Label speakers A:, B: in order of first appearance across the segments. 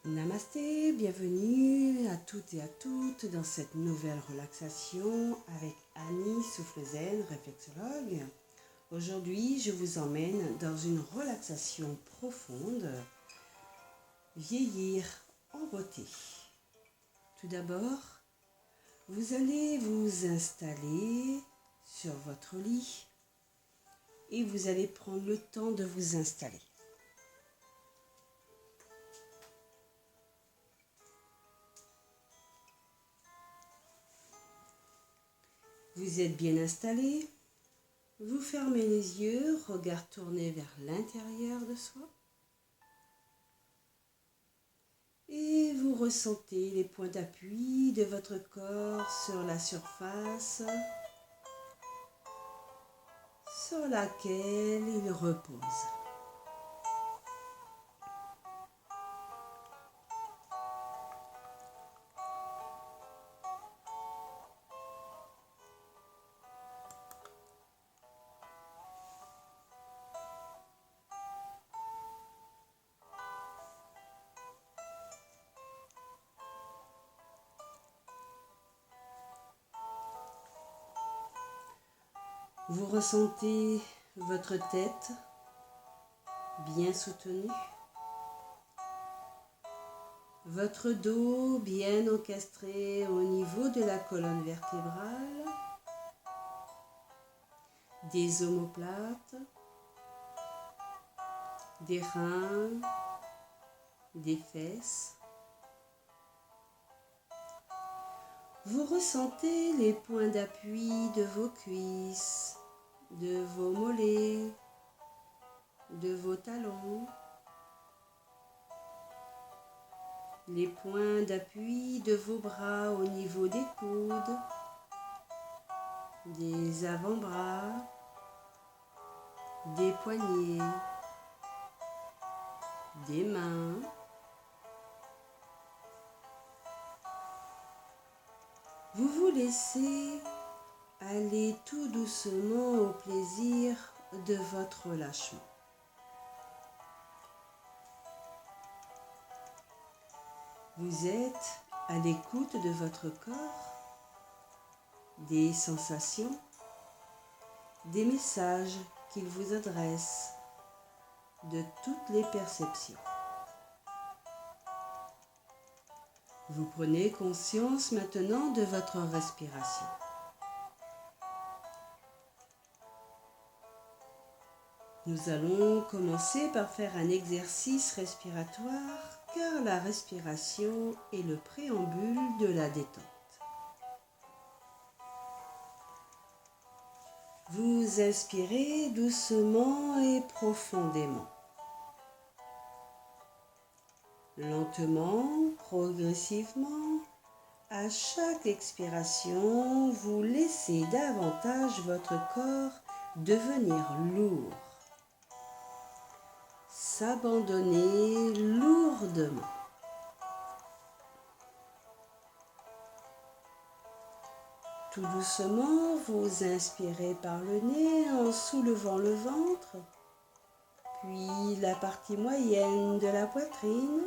A: Namasté, bienvenue à toutes et à toutes dans cette nouvelle relaxation avec Annie Souffle Zen, réflexologue. Aujourd'hui, je vous emmène dans une relaxation profonde, vieillir en beauté. Tout d'abord, vous allez vous installer sur votre lit et vous allez prendre le temps de vous installer. Vous êtes bien installé, vous fermez les yeux, regard tourné vers l'intérieur de soi. Et vous ressentez les points d'appui de votre corps sur la surface sur laquelle il repose. Vous ressentez votre tête bien soutenue, votre dos bien encastré au niveau de la colonne vertébrale, des omoplates, des reins, des fesses. Vous ressentez les points d'appui de vos cuisses, de vos mollets, de vos talons, les points d'appui de vos bras au niveau des coudes, des avant-bras, des poignets, des mains. Vous vous laissez aller tout doucement au plaisir de votre relâchement. Vous êtes à l'écoute de votre corps, des sensations, des messages qu'il vous adresse, de toutes les perceptions. Vous prenez conscience maintenant de votre respiration. Nous allons commencer par faire un exercice respiratoire car la respiration est le préambule de la détente. Vous inspirez doucement et profondément. Lentement, progressivement, à chaque expiration, vous laissez davantage votre corps devenir lourd, s'abandonner lourdement. Tout doucement, vous inspirez par le nez en soulevant le ventre, puis la partie moyenne de la poitrine.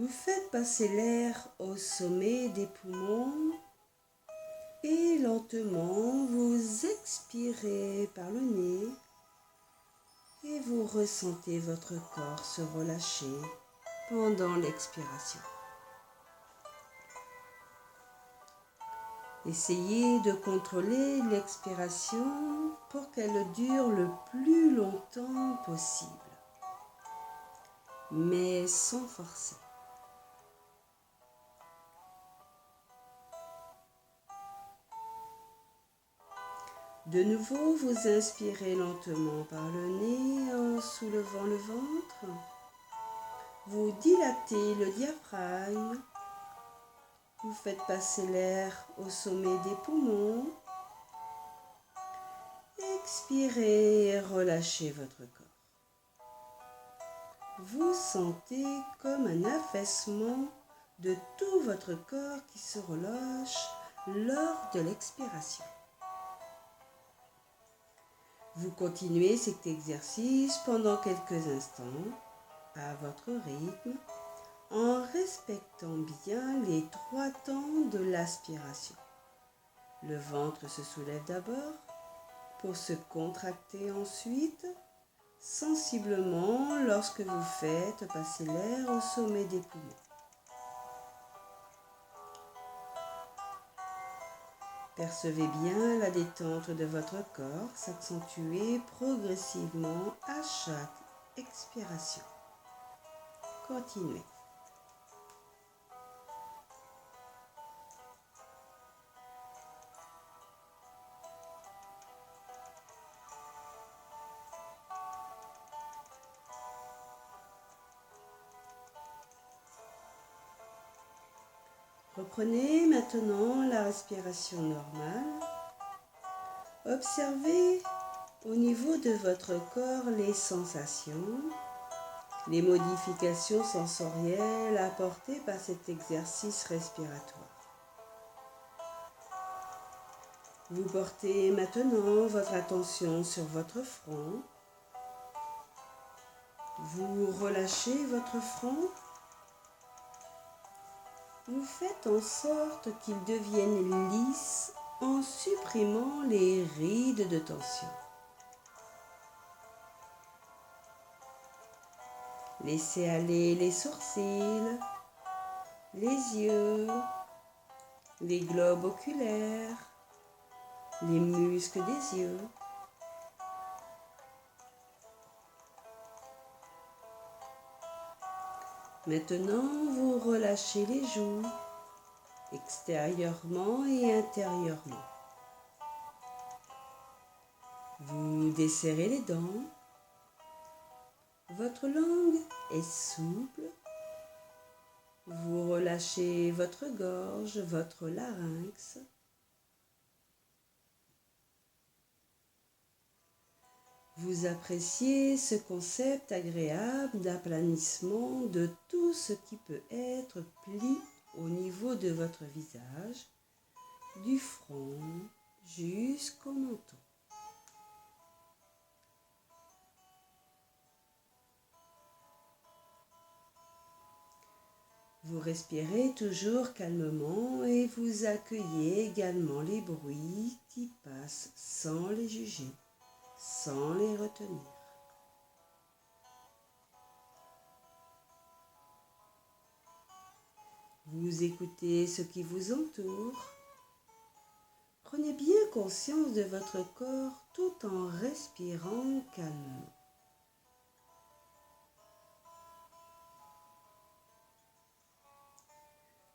A: Vous faites passer l'air au sommet des poumons et lentement vous expirez par le nez et vous ressentez votre corps se relâcher pendant l'expiration. Essayez de contrôler l'expiration pour qu'elle dure le plus longtemps possible, mais sans forcer. De nouveau, vous inspirez lentement par le nez en soulevant le ventre. Vous dilatez le diaphragme. Vous faites passer l'air au sommet des poumons. Expirez et relâchez votre corps. Vous sentez comme un affaissement de tout votre corps qui se relâche lors de l'expiration. Vous continuez cet exercice pendant quelques instants à votre rythme en respectant bien les 3 temps de l'aspiration. Le ventre se soulève d'abord pour se contracter ensuite, sensiblement lorsque vous faites passer l'air au sommet des poumons. Percevez bien la détente de votre corps s'accentuer progressivement à chaque expiration. Continuez. Reprenez maintenant la respiration normale. Observez au niveau de votre corps les sensations, les modifications sensorielles apportées par cet exercice respiratoire. Vous portez maintenant votre attention sur votre front. Vous relâchez votre front. Vous faites en sorte qu'il devienne lisse en supprimant les rides de tension. Laissez aller les sourcils, les yeux, les globes oculaires, les muscles des yeux. Maintenant, vous relâchez les joues, extérieurement et intérieurement. Vous desserrez les dents. Votre langue est souple. Vous relâchez votre gorge, votre larynx. Vous appréciez ce concept agréable d'aplanissement de tout ce qui peut être pli au niveau de votre visage, du front jusqu'au menton. Vous respirez toujours calmement et vous accueillez également les bruits qui passent sans les juger, sans les retenir. Vous écoutez ce qui vous entoure. Prenez bien conscience de votre corps tout en respirant calmement.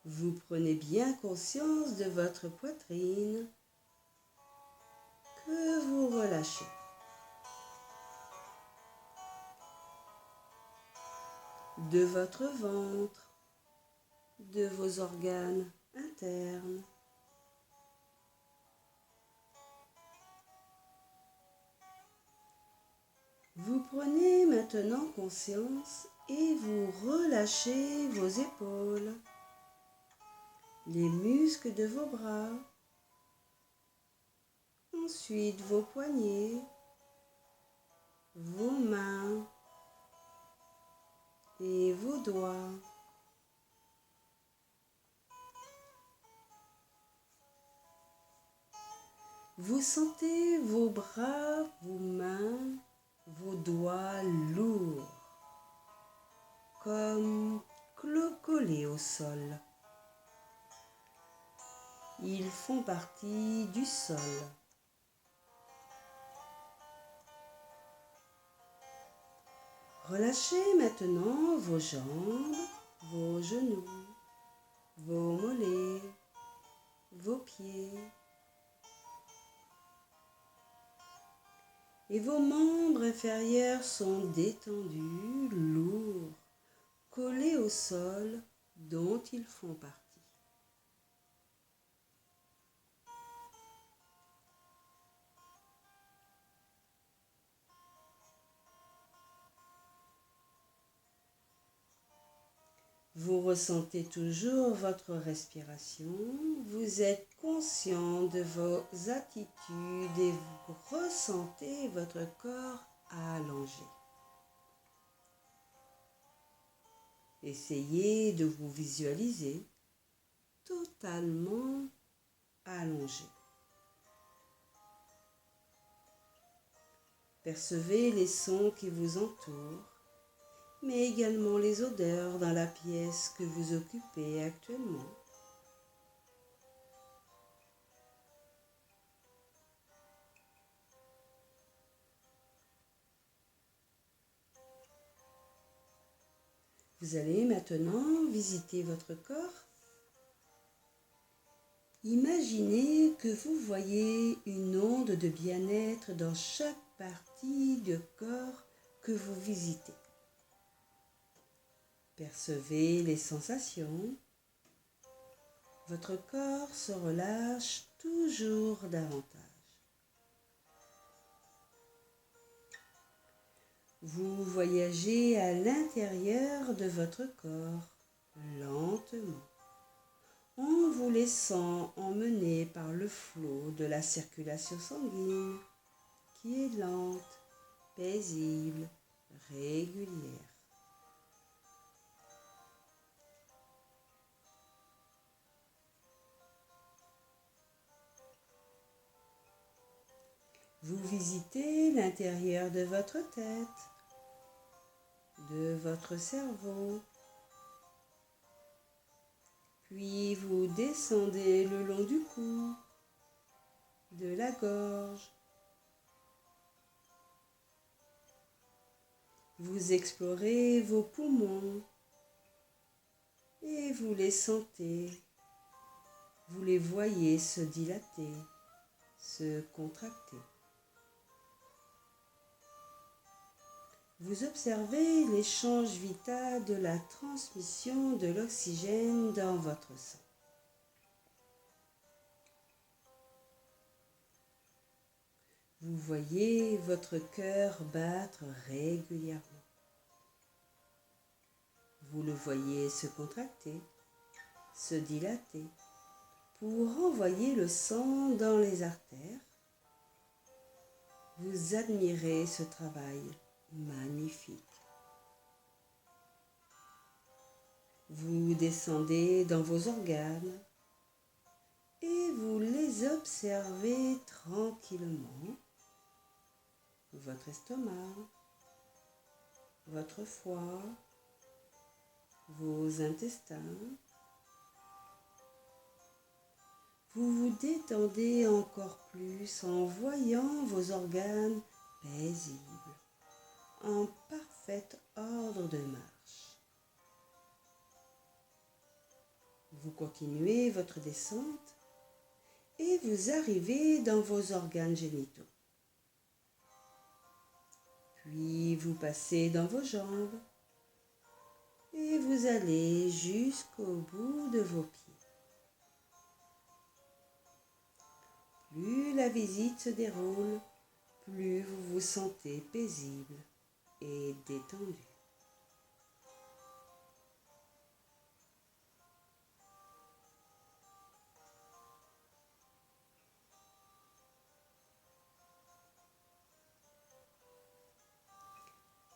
A: Vous prenez bien conscience de votre poitrine que vous relâchez. De votre ventre, de vos organes internes. Vous prenez maintenant conscience et vous relâchez vos épaules, les muscles de vos bras, ensuite vos poignets, vos mains et vos doigts. Vous sentez vos bras, vos mains, vos doigts lourds, comme collés au sol. Ils font partie du sol. Relâchez maintenant vos jambes, vos genoux, vos mollets, vos pieds et vos membres inférieurs sont détendus, lourds, collés au sol dont ils font partie. Vous ressentez toujours votre respiration, vous êtes conscient de vos attitudes et vous ressentez votre corps allongé. Essayez de vous visualiser totalement allongé. Percevez les sons qui vous entourent, mais également les odeurs dans la pièce que vous occupez actuellement. Vous allez maintenant visiter votre corps. Imaginez que vous voyez une onde de bien-être dans chaque partie du corps que vous visitez. Percevez les sensations. Votre corps se relâche toujours davantage. Vous voyagez à l'intérieur de votre corps, lentement, en vous laissant emmener par le flot de la circulation sanguine qui est lente, paisible, régulière. Vous visitez l'intérieur de votre tête, de votre cerveau, puis vous descendez le long du cou, de la gorge. Vous explorez vos poumons et vous les sentez, vous les voyez se dilater, se contracter. Vous observez l'échange vital de la transmission de l'oxygène dans votre sang. Vous voyez votre cœur battre régulièrement. Vous le voyez se contracter, se dilater, pour envoyer le sang dans les artères. Vous admirez ce travail magnifique. Vous descendez dans vos organes et vous les observez tranquillement. Votre estomac, votre foie, vos intestins. Vous vous détendez encore plus en voyant vos organes paisibles, en parfait ordre de marche. Vous continuez votre descente et vous arrivez dans vos organes génitaux. Puis vous passez dans vos jambes et vous allez jusqu'au bout de vos pieds. Plus la visite se déroule, plus vous vous sentez paisible et détendu.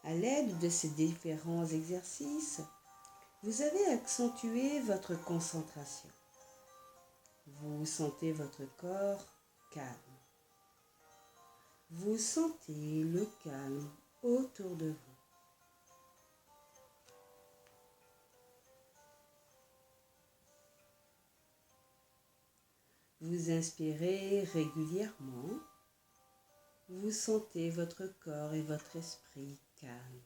A: À l'aide de ces différents exercices, vous avez accentué votre concentration. Vous sentez votre corps calme. Vous sentez le calme autour de vous. Vous inspirez régulièrement. Vous sentez votre corps et votre esprit calmes.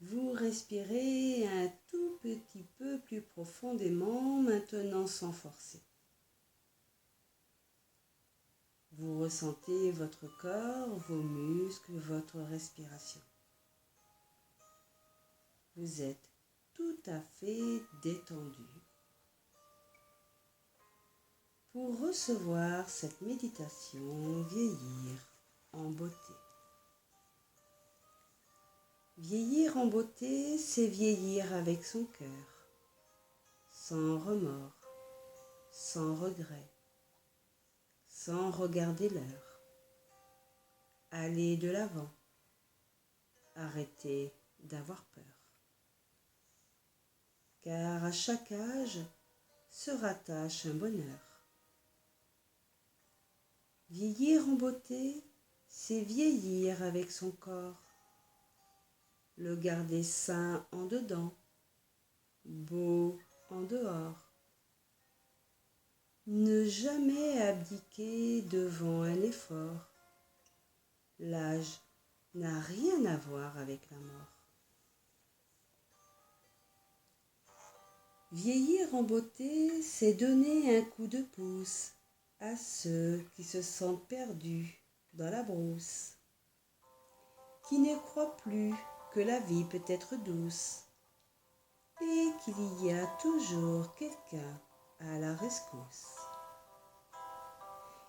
A: Vous respirez un tout petit peu plus profondément maintenant sans forcer. Vous ressentez votre corps, vos muscles, votre respiration. Vous êtes tout à fait détendu pour recevoir cette méditation vieillir en beauté. Vieillir en beauté, c'est vieillir avec son cœur, sans remords, sans regret, sans regarder l'heure. Aller de l'avant, arrêtez d'avoir peur. Car à chaque âge se rattache un bonheur. Vieillir en beauté, c'est vieillir avec son corps, le garder sain en dedans, beau en dehors. Ne jamais abdiquer devant un effort. L'âge n'a rien à voir avec la mort. Vieillir en beauté, c'est donner un coup de pouce à ceux qui se sentent perdus dans la brousse, qui ne croient plus que la vie peut être douce et qu'il y a toujours quelqu'un à la rescousse.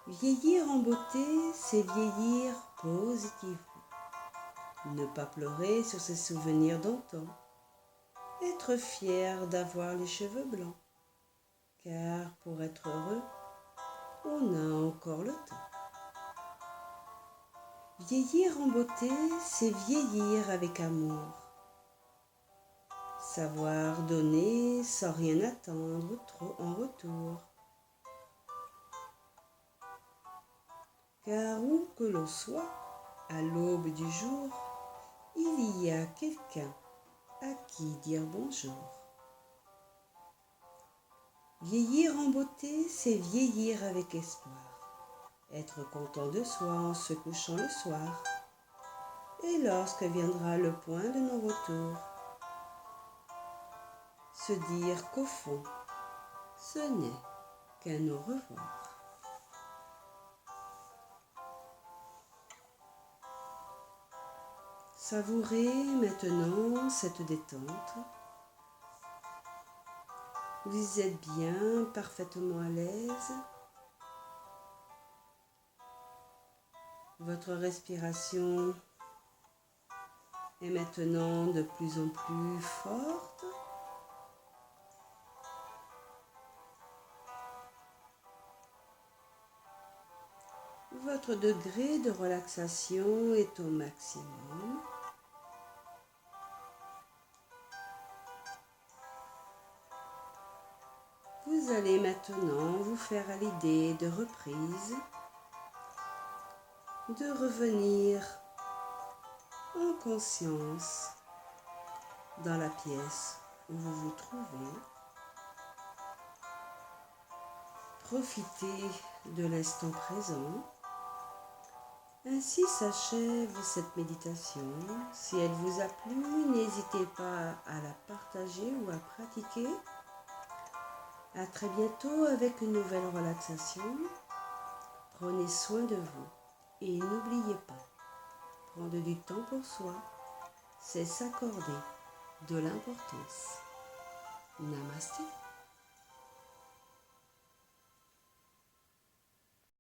A: Vieillir en beauté, c'est vieillir positivement. Ne pas pleurer sur ses souvenirs d'antan. Être fier d'avoir les cheveux blancs. Car pour être heureux, on a encore le temps. Vieillir en beauté, c'est vieillir avec amour. Savoir donner sans rien attendre trop en retour. Car où que l'on soit, à l'aube du jour, il y a quelqu'un à qui dire bonjour. Vieillir en beauté, c'est vieillir avec espoir. Être content de soi en se couchant le soir. Et lorsque viendra le point de non-retour, se dire qu'au fond, ce n'est qu'un au revoir. Savourez maintenant cette détente. Vous êtes bien, parfaitement à l'aise. Votre respiration est maintenant de plus en plus forte. Votre degré de relaxation est au maximum. Vous allez maintenant vous faire à l'idée de reprise, de revenir en conscience dans la pièce où vous vous trouvez. Profitez de l'instant présent. Ainsi s'achève cette méditation. Si elle vous a plu, n'hésitez pas à la partager ou à pratiquer. À très bientôt avec une nouvelle relaxation. Prenez soin de vous et n'oubliez pas, prendre du temps pour soi, c'est s'accorder de l'importance. Namasté.